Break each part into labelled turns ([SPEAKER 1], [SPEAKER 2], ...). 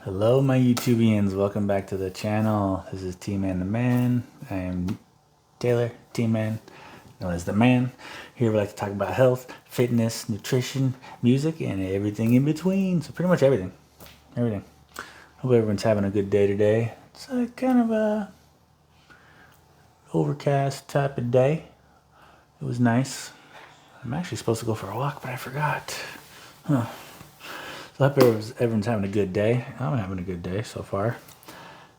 [SPEAKER 1] Hello my YouTubians, welcome back to the channel. This is T-Man the Man. I am Taylor, T-Man, known as the Man. Here we like to talk about health, fitness, nutrition, music, and everything in between. So pretty much everything. Hope everyone's having a good day today. It's kind of a overcast type of day. It was nice. I'm actually supposed to go for a walk, but I forgot. So I hope everyone's having a good day. I'm having a good day so far.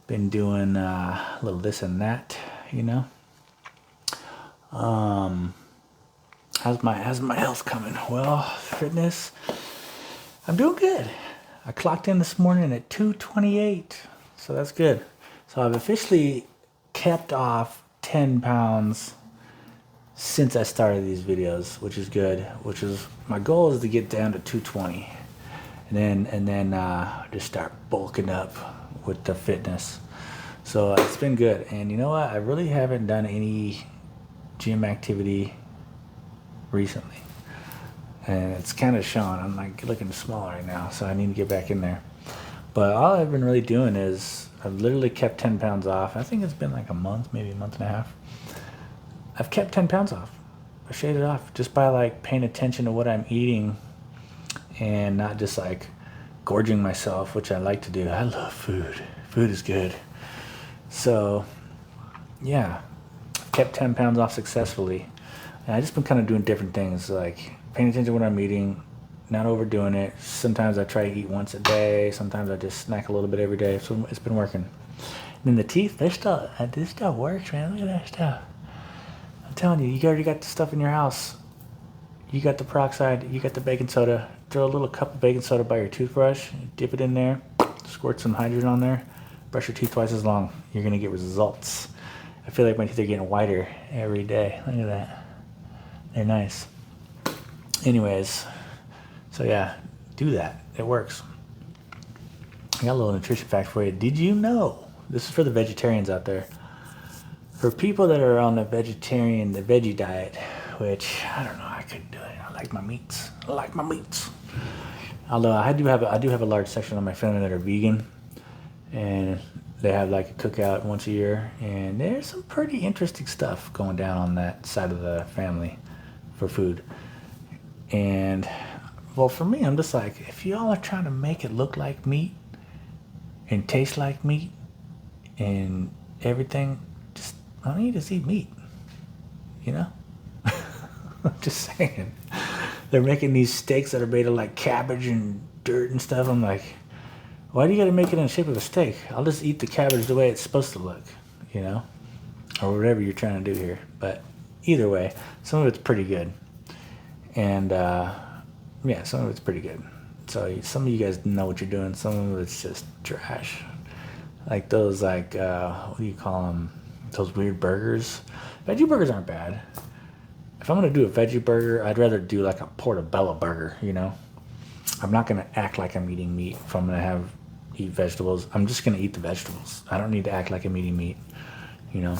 [SPEAKER 1] Been doing a little this and that, you know. How's my health coming? Well, fitness, I'm doing good. I clocked in this morning at 228, so that's good. So I've officially kept off 10 pounds since I started these videos, which is good. My goal is to get down to 220. And then just start bulking up with the fitness. So it's been good. And you know what? I really haven't done any gym activity recently. And it's kind of showing. I'm like looking small right now, so I need to get back in there. But all I've been really doing is I've literally kept 10 pounds off. I think it's been like a month, maybe a month and a half. I've kept 10 pounds off. I shaved it off just by like paying attention to what I'm eating and not just like gorging myself, which I like to do. I love food. Food is good. So yeah, kept 10 pounds off successfully. And I just been kind of doing different things, like paying attention to what I'm eating, not overdoing it. Sometimes I try to eat once a day. Sometimes I just snack a little bit every day. So it's been working. And then the teeth, this stuff works, man. Look at that stuff. I'm telling you, you already got the stuff in your house. You got the peroxide, you got the baking soda. Throw a little cup of baking soda by your toothbrush, dip it in there, squirt some hydrogen on there, brush your teeth twice as long. You're gonna get results. I feel like my teeth are getting whiter every day. Look at that. They're nice. Anyways, so yeah, do that. It works. I got a little nutrition fact for you. Did you know, this is for the vegetarians out there, for people that are on the veggie diet, which I don't know, I couldn't do it. I like my meats. Although I do have a large section of my family that are vegan, and they have like a cookout once a year, and there's some pretty interesting stuff going down on that side of the family for food. And well, for me, I'm just like, if y'all are trying to make it look like meat and taste like meat and everything, just I don't need to eat meat, you know. I'm just saying. They're making these steaks that are made of like cabbage and dirt and stuff. I'm like, why do you gotta make it in the shape of a steak? I'll just eat the cabbage the way it's supposed to look, you know? Or whatever you're trying to do here. But either way, some of it's pretty good. And yeah, some of it's pretty good. So some of you guys know what you're doing. Some of it's just trash. Like those what do you call them? Those weird burgers. Veggie burgers aren't bad. If I'm gonna do a veggie burger, I'd rather do like a portobello burger, you know? I'm not gonna act like I'm eating meat if I'm gonna eat vegetables. I'm just gonna eat the vegetables. I don't need to act like I'm eating meat, you know?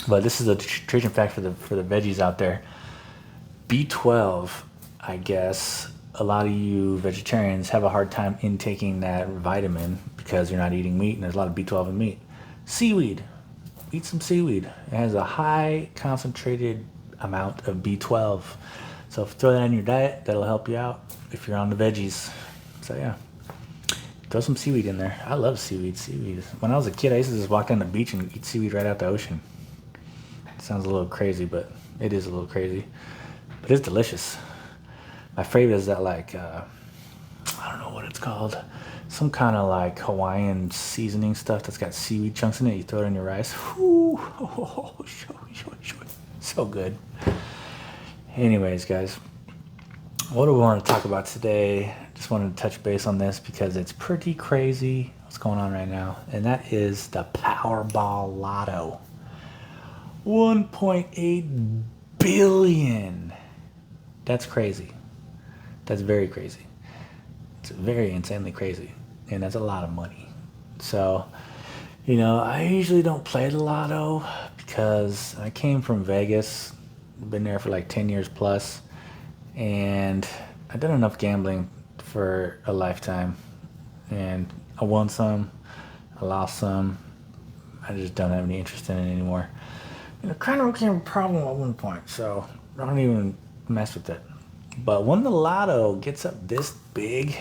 [SPEAKER 1] But this is a nutrition fact for the veggies out there. B12, I guess, a lot of you vegetarians have a hard time intaking that vitamin because you're not eating meat, and there's a lot of B12 in meat. Seaweed. Eat some seaweed. It has a high concentrated amount of B12. So throw that in your diet, that'll help you out if you're on the veggies. So yeah, throw some seaweed in there. I love seaweed. When I was a kid, I used to just walk down the beach and eat seaweed right out the ocean. It sounds a little crazy, but it is a little crazy. But it's delicious. My favorite is that like, I don't know what it's called. Some kind of like Hawaiian seasoning stuff that's got seaweed chunks in it. You throw it in your rice. Ooh, so good. Anyways, guys, what do we want to talk about today? Just wanted to touch base on this because it's pretty crazy what's going on right now. And that is the Powerball Lotto. 1.8 billion. That's crazy. That's very crazy. It's very insanely crazy. And that's a lot of money. So, you know, I usually don't play the lotto because I came from Vegas. Been there for like 10 years plus. And I've done enough gambling for a lifetime. and I won some, I lost some. I just don't have any interest in it anymore. And it kind of became a problem at one point, so I don't even mess with it. But when the lotto gets up this big,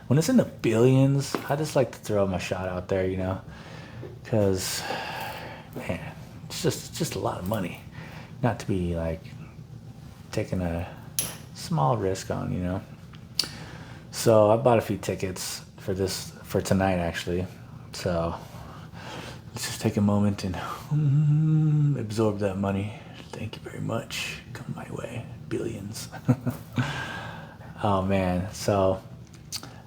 [SPEAKER 1] when it's in the billions, I just like to throw my shot out there, you know, because, man, it's just a lot of money. Not to be like taking a small risk on, you know. So I bought a few tickets for tonight, actually. So let's just take a moment and absorb that money. Thank you very much. Come my way. Billions. Oh man. So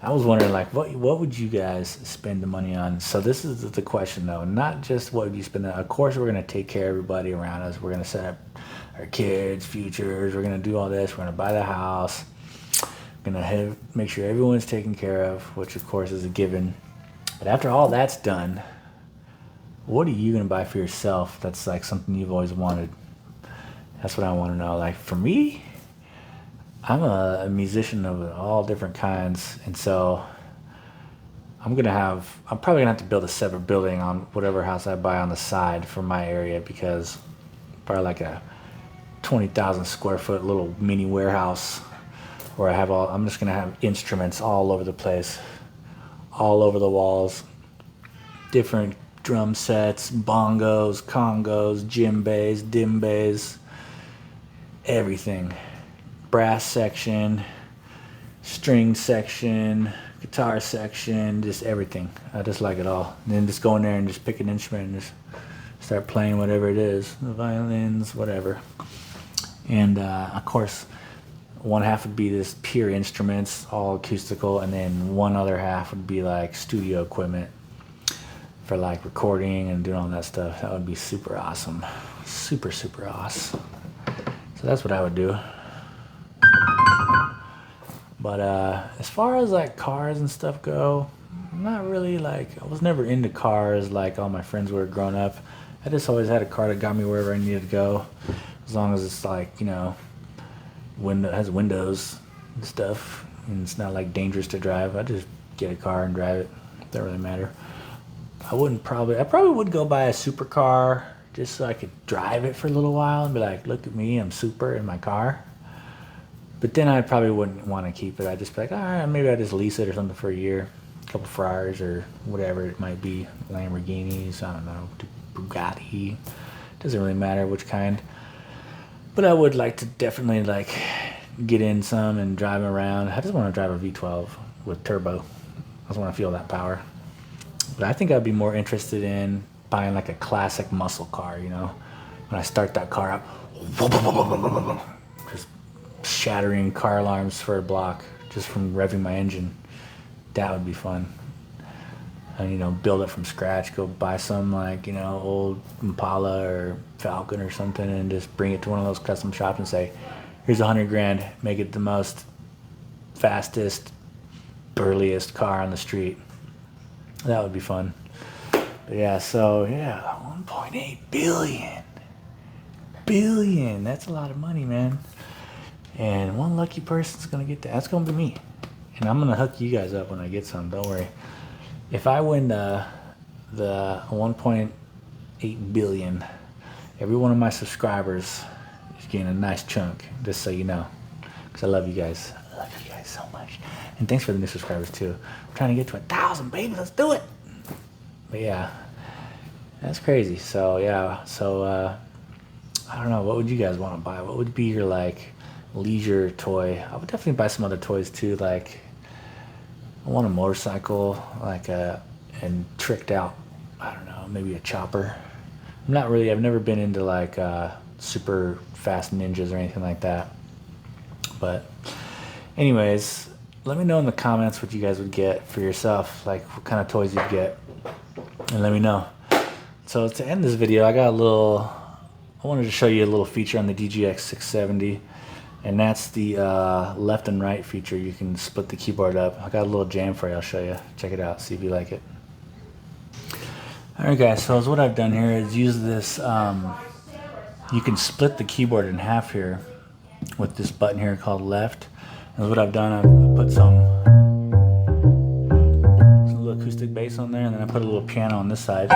[SPEAKER 1] I was wondering, like, what would you guys spend the money on? So this is the question, though. Not just what would you spend. Of course, we're gonna take care of everybody around us. We're gonna set up our kids' futures. We're gonna do all this. We're gonna buy the house. We're gonna make sure everyone's taken care of, which of course is a given. But after all that's done, what are you gonna buy for yourself? That's like something you've always wanted. That's what I want to know. Like for me, I'm a musician of all different kinds, and so I'm probably gonna have to build a separate building on whatever house I buy on the side for my area, because probably like a 20,000 square foot little mini warehouse where I'm just gonna have instruments all over the place, all over the walls, different drum sets, bongos, congos, djembes, dimbes, everything. Brass section, string section, guitar section, just everything. I just like it all. And then just go in there and just pick an instrument and just start playing whatever it is, the violins, whatever. And of course, one half would be this pure instruments, all acoustical, and then one other half would be like studio equipment for like recording and doing all that stuff. That would be super awesome. Super, super awesome. So that's what I would do. But as far as like cars and stuff go, I'm not really like, I was never into cars like all my friends were growing up. I just always had a car that got me wherever I needed to go, as long as it's like, you know, has windows and stuff, and it's not like dangerous to drive. I just get a car and drive it. Doesn't really matter. I probably would go buy a supercar just so I could drive it for a little while and be like, look at me, I'm super in my car. But then I probably wouldn't want to keep it. I'd just be like, all right, maybe I just lease it or something for a year, a couple Ferraris or whatever it might be, Lamborghinis, I don't know, Bugatti. Doesn't really matter which kind. But I would like to definitely like get in some and drive around. I just want to drive a V12 with turbo. I just want to feel that power. But I think I'd be more interested in buying like a classic muscle car, you know, when I start that car up, just shattering car alarms for a block just from revving my engine. That would be fun. And, you know, build it from scratch, go buy some like, you know, old Impala or Falcon or something and just bring it to one of those custom shops and say, here's $100 grand, make it the most fastest, burliest car on the street. That would be fun. But yeah, so yeah, 1.8 billion. That's a lot of money, man. And one lucky person's gonna get that. That's gonna be me. And I'm gonna hook you guys up when I get some, don't worry. If I win the 1.8 billion, every one of my subscribers is getting a nice chunk, just so you know. Because I love you guys. I love you guys so much. And thanks for the new subscribers too. I'm trying to get to 1,000, baby. Let's do it. But yeah, that's crazy. So yeah, I don't know. What would you guys want to buy? What would be your like leisure toy? I would definitely buy some other toys too. Like I want a motorcycle, like and tricked out. I don't know, maybe a chopper. I've never been into like super fast ninjas or anything like that. But anyways, let me know in the comments what you guys would get for yourself, like what kind of toys you'd get, and let me know. So to end this video, I wanted to show you a little feature on the DGX-670, and that's the left and right feature. You can split the keyboard up. I got a little jam for you, I'll show you. Check it out, see if you like it. Alright guys, so what I've done here is use this, you can split the keyboard in half here with this button here called left. And what I've done, I've put some acoustic bass on there, and then I put a little piano on this side.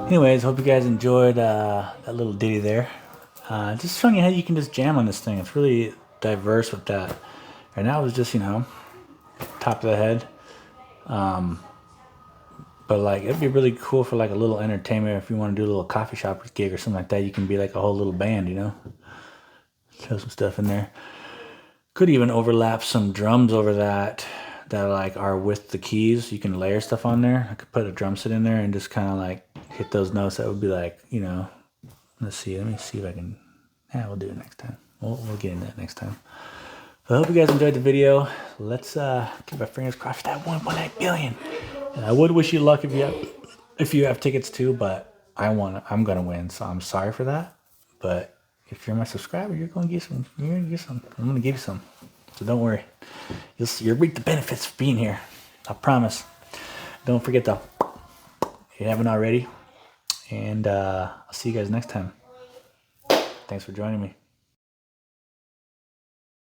[SPEAKER 1] Anyways, hope you guys enjoyed that little ditty there. Just showing you how you can just jam on this thing. It's really diverse with that. Right now it was just, you know, top of the head. But like, it'd be really cool for like a little entertainment if you want to do a little coffee shop gig or something like that. You can be like a whole little band, you know. Throw some stuff in there. Could even overlap some drums over that like are with the keys. You can layer stuff on there. I could put a drum set in there and just kind of like hit those notes. That would be like, you know, let's see. Let me see if I can. Yeah, we'll do it next time. We'll get into that next time. So I hope you guys enjoyed the video. Let's keep our fingers crossed for that 1.8 billion. And I would wish you luck if you have tickets too, but I'm gonna win. So I'm sorry for that. But if you're my subscriber, you're gonna get some. You're gonna get some. I'm gonna give you some. So don't worry. You'll reap the benefits of being here. I promise. Don't forget to, if you haven't already. And I'll see you guys next time. Thanks for joining me.